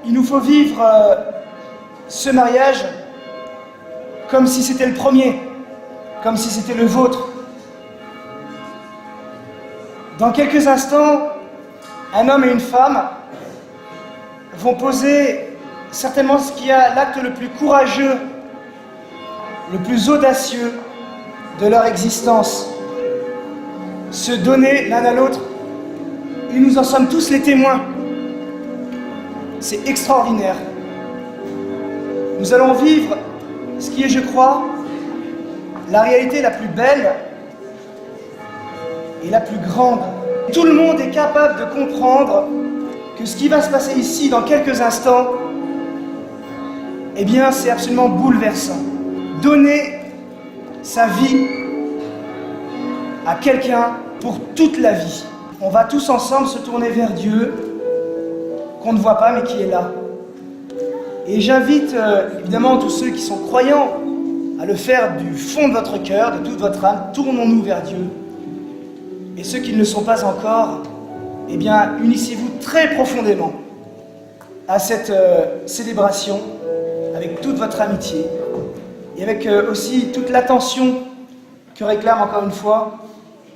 il nous faut vivre ce mariage comme si c'était le premier, comme si c'était le vôtre. Dans quelques instants, un homme et une femme vont poser certainement ce qui est l'acte le plus courageux, le plus audacieux de leur existence. Se donner l'un à l'autre, et nous en sommes tous les témoins. C'est extraordinaire. Nous allons vivre ce qui est, je crois, la réalité la plus belle et la plus grande. Tout le monde est capable de comprendre que ce qui va se passer ici dans quelques instants, eh bien, c'est absolument bouleversant. Donner sa vie à quelqu'un pour toute la vie. On va tous ensemble se tourner vers Dieu, qu'on ne voit pas mais qui est là. Et j'invite évidemment tous ceux qui sont croyants à le faire du fond de votre cœur, de toute votre âme. Tournons-nous vers Dieu. Et ceux qui ne le sont pas encore, eh bien, unissez-vous très profondément à cette célébration avec toute votre amitié et avec aussi toute l'attention que réclame encore une fois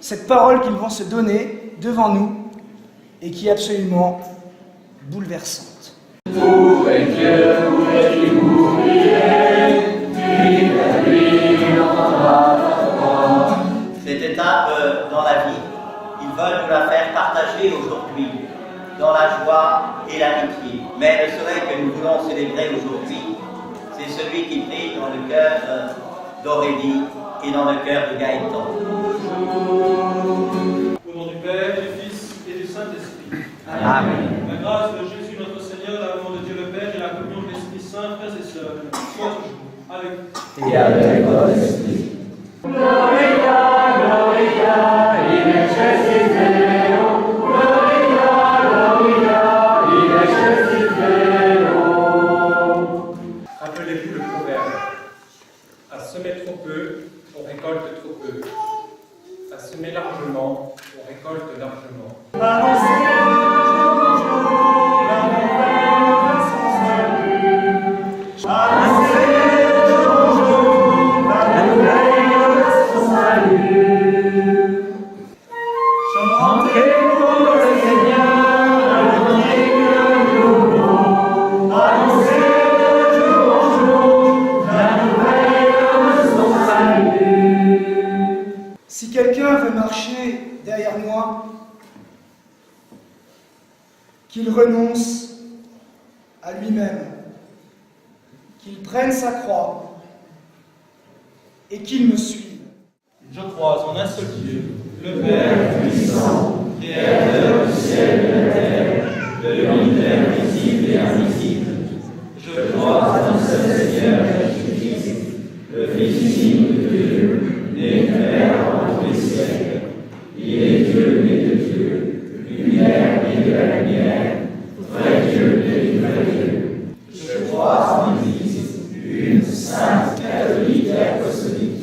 cette parole qu'ils vont se donner devant nous et qui est absolument bouleversante. Où est Dieu, où est-il, où il est, il est lui, il entendra ta voix. Cette étape dans la vie, ils veulent nous la faire partager aujourd'hui, dans la joie et l'amitié. Mais le soleil que nous voulons célébrer aujourd'hui, c'est celui qui brille dans le cœur d'Aurélie et dans le cœur de Gaëtan. Au nom du Père, du Fils et du Saint-Esprit. Amen. La grâce de Jésus notre Seigneur, l'amour de Dieu le Père et la communion de l'Esprit Saint, frères et sœurs, soient toujours avec vous. Et avec votre esprit. Gloria, Gloria, in excelsis Deo. Gloria, Gloria, in excelsis Deo. Rappelez-vous le proverbe. À semer trop peu, on récolte trop peu. À semer largement, on récolte largement. Si quelqu'un veut marcher derrière moi, qu'il renonce à lui-même, qu'il prenne sa croix et qu'il me suive. Je crois en un seul Dieu, le Père Père puissant, Créateur du ciel et de la terre, de l'univers visible et invisible, je crois en un seul Seigneur Jésus-Christ, le Fils unique de Dieu, né du Père avant tous les siècles. Il est Dieu né de Dieu, lumière né de la lumière, vrai Dieu né du vrai Dieu. Je crois en l'Église, une sainte, catholique et apostolique.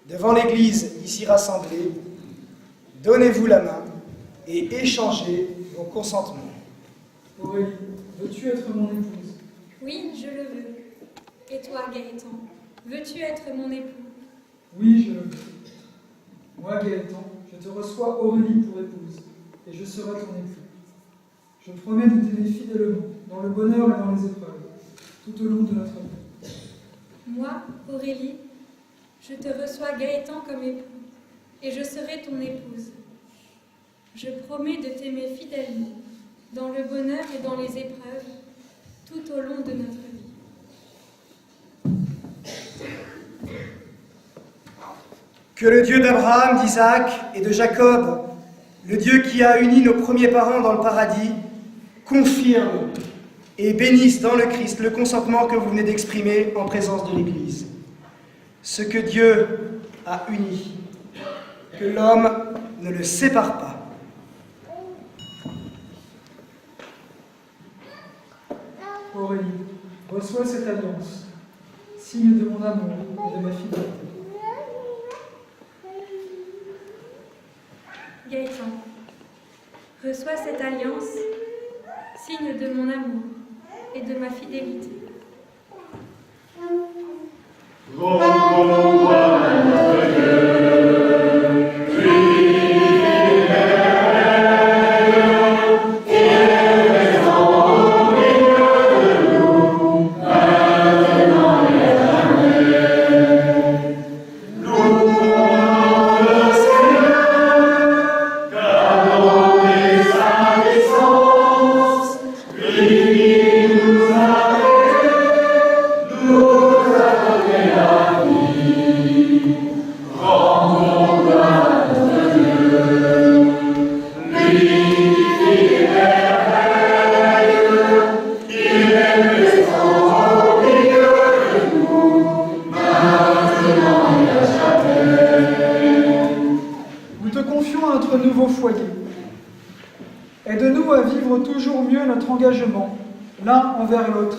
Devant l'Église ici rassemblée, donnez-vous la main et échangez vos consentements. Aurélie, veux-tu être mon épouse? Oui, je le veux. Et toi, Gaëtan, veux-tu être mon époux? Oui, je le veux. Moi, Gaëtan, je te reçois Aurélie pour épouse, et je serai ton époux. Je promets de t'aimer fidèlement, dans le bonheur et dans les épreuves, tout au long de notre vie. Moi, Aurélie, je te reçois Gaëtan comme époux, et je serai ton épouse. Je promets de t'aimer fidèlement, dans le bonheur et dans les épreuves, tout au long de notre vie. Que le Dieu d'Abraham, d'Isaac et de Jacob, le Dieu qui a uni nos premiers parents dans le paradis, confirme et bénisse dans le Christ le consentement que vous venez d'exprimer en présence de l'Église. Ce que Dieu a uni, que l'homme ne le sépare pas. Aurélie, reçois cette alliance, signe de mon amour et de ma fidélité. Gaëtan, reçois cette alliance, signe de mon amour et de ma fidélité. Nous te confions à notre nouveau foyer. Aide-nous à vivre toujours mieux notre engagement, l'un envers l'autre,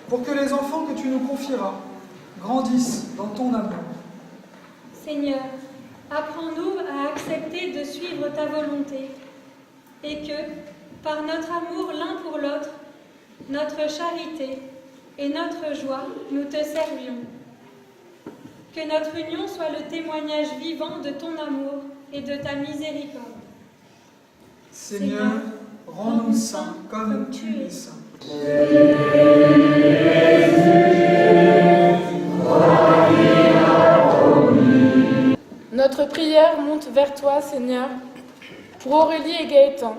pour que les enfants que tu nous confieras grandissent dans ton amour. Seigneur, apprends-nous à accepter de suivre ta volonté et que, par notre amour l'un pour l'autre, notre charité et notre joie, nous te servions. Que notre union soit le témoignage vivant de ton amour et de ta miséricorde. Seigneur, rends-nous saints comme tu es saint. Notre prière monte vers toi, Seigneur, pour Aurélie et Gaëtan.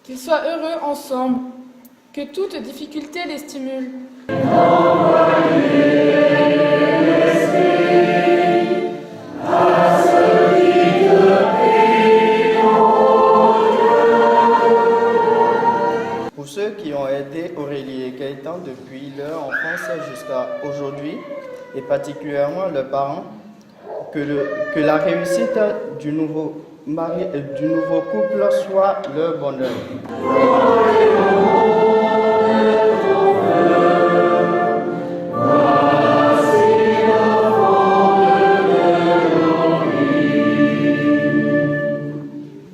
Qu'ils soient heureux ensemble, que toute difficulté les stimule. Pour ceux qui ont aidé Aurélie et Gaëtan depuis leur enfance jusqu'à aujourd'hui, et particulièrement leurs parents, que la réussite du nouveau couple soit leur bonheur.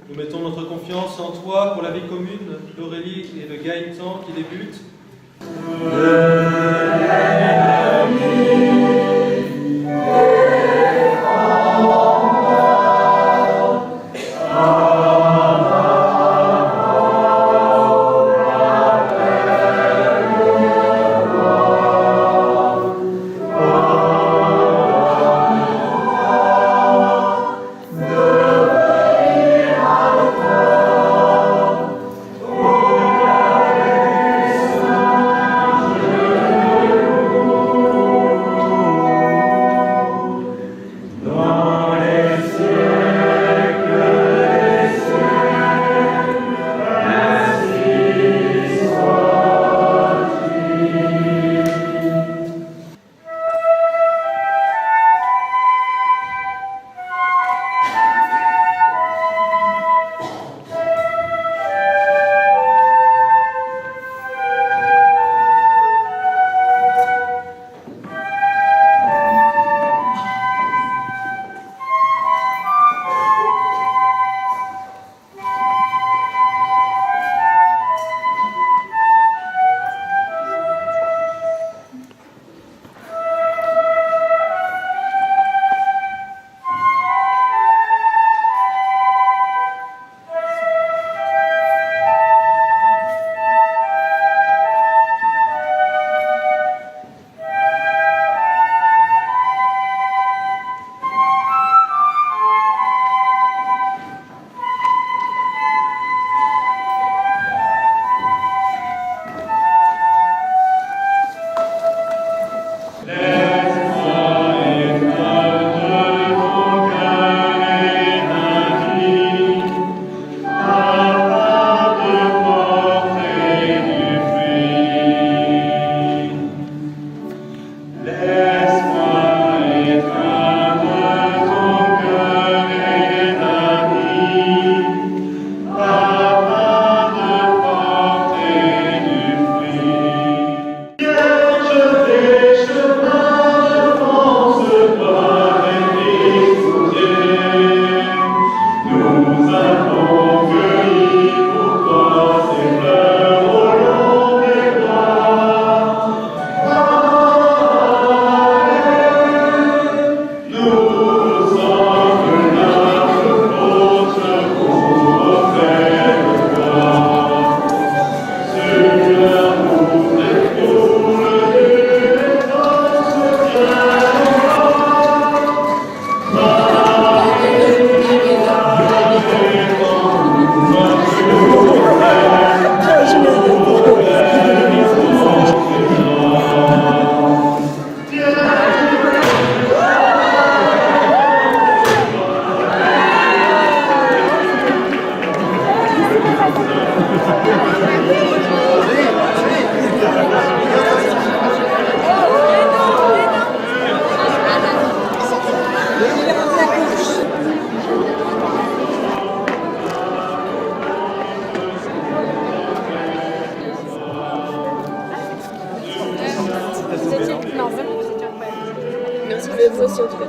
Nous mettons notre confiance en toi pour la vie commune d'Aurélie et de Gaëtan qui débute. Non, vraiment, vous étiez incroyable. Merci, vous aussi en tout cas.